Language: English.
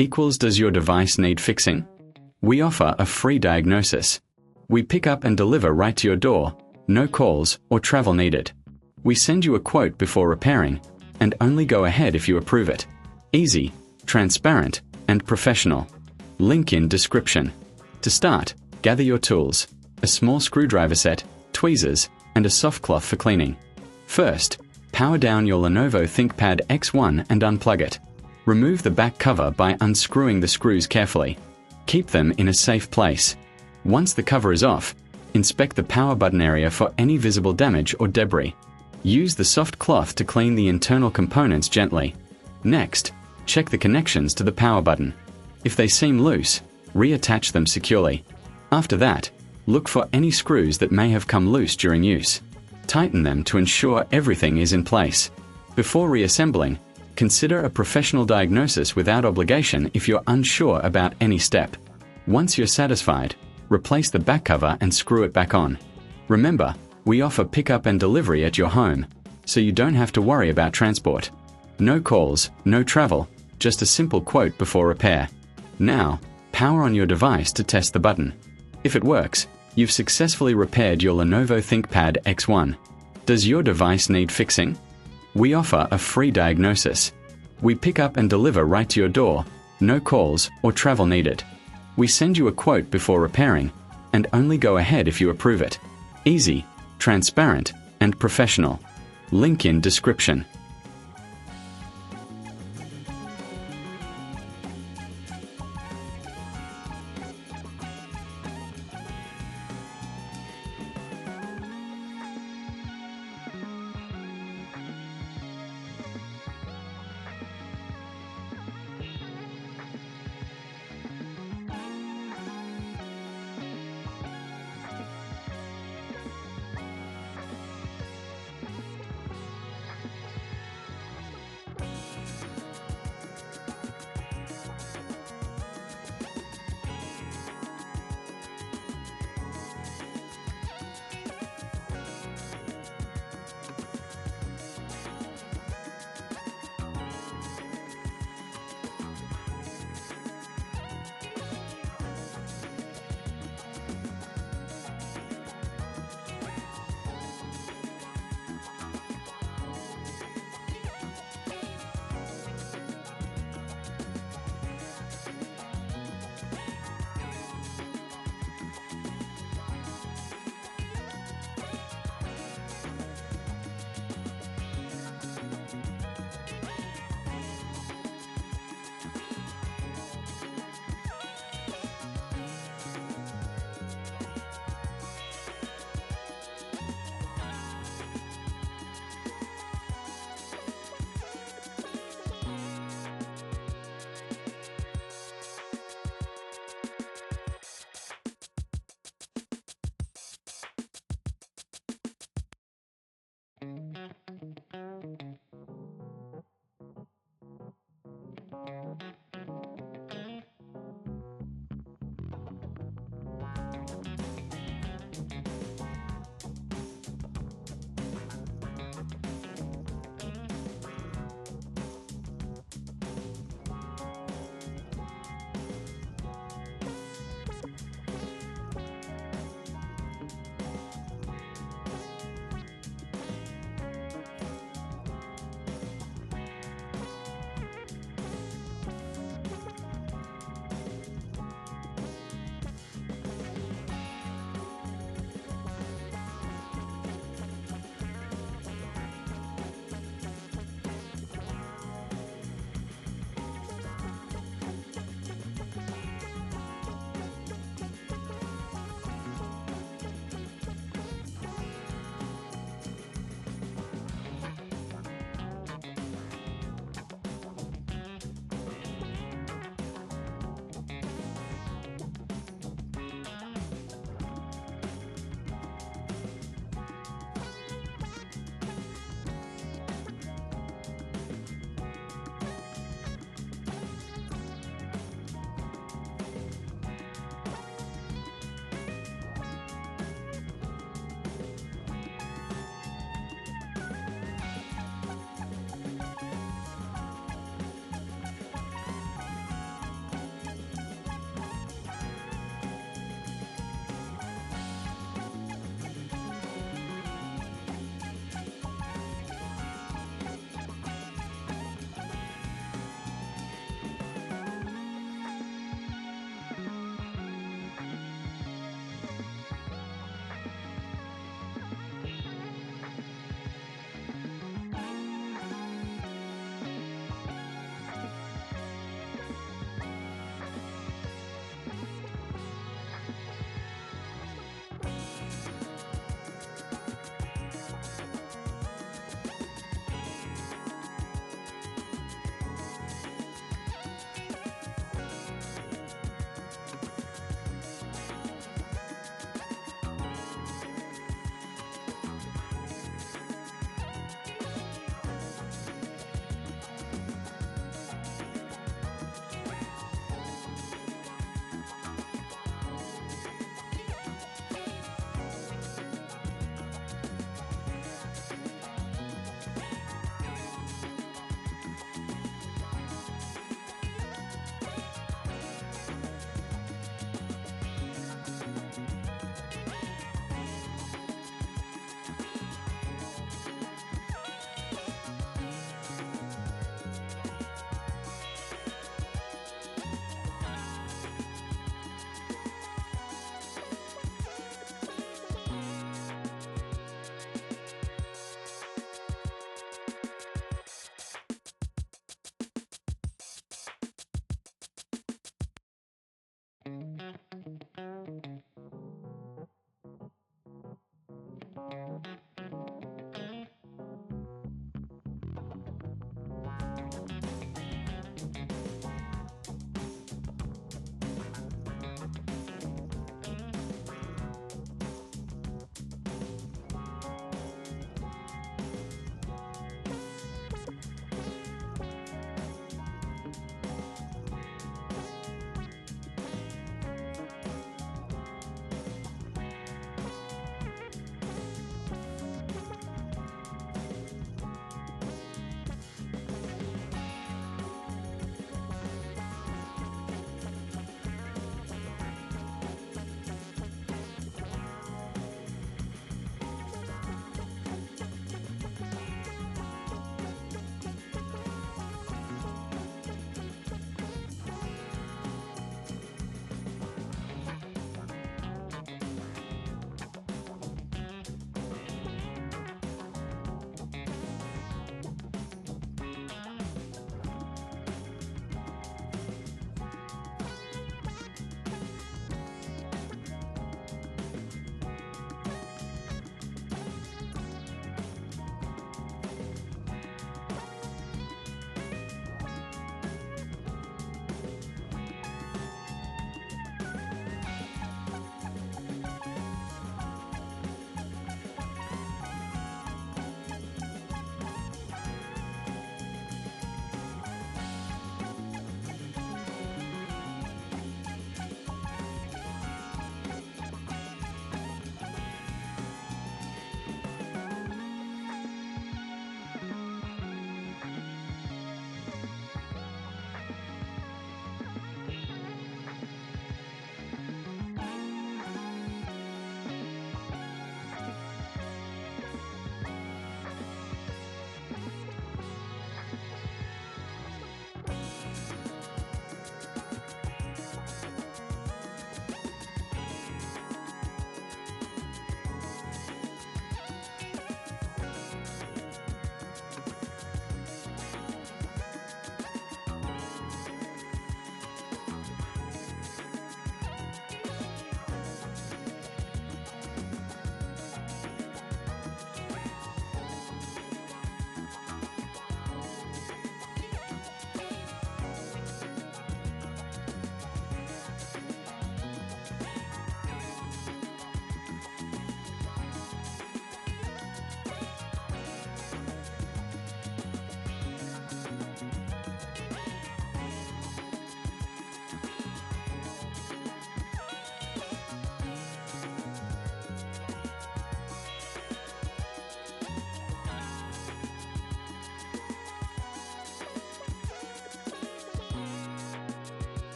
equals does your device need fixing? We offer a free diagnosis. We pick up and deliver right to your door, no calls or travel needed. We send you a quote before repairing, and only go ahead if you approve it. Easy, transparent, and professional. Link in description. To start, gather your tools, a small screwdriver set, tweezers, and a soft cloth for cleaning. First, power down your Lenovo ThinkPad X1 and unplug it. Remove the back cover by unscrewing the screws carefully. Keep them in a safe place. Once the cover is off, inspect the power button area for any visible damage or debris. Use the soft cloth to clean the internal components gently. Next, check the connections to the power button. If they seem loose, reattach them securely. After that, look for any screws that may have come loose during use. Tighten them to ensure everything is in place. Before reassembling, consider a professional diagnosis without obligation if you're unsure about any step. Once you're satisfied, replace the back cover and screw it back on. Remember, we offer pickup and delivery at your home, so you don't have to worry about transport. No calls, no travel, just a simple quote before repair. Now, power on your device to test the button. If it works, you've successfully repaired your Lenovo ThinkPad X1. Does your device need fixing? We offer a free diagnosis. We pick up and deliver right to your door, no calls or travel needed. We send you a quote before repairing, and only go ahead if you approve it. Easy, transparent, and professional. Link in description.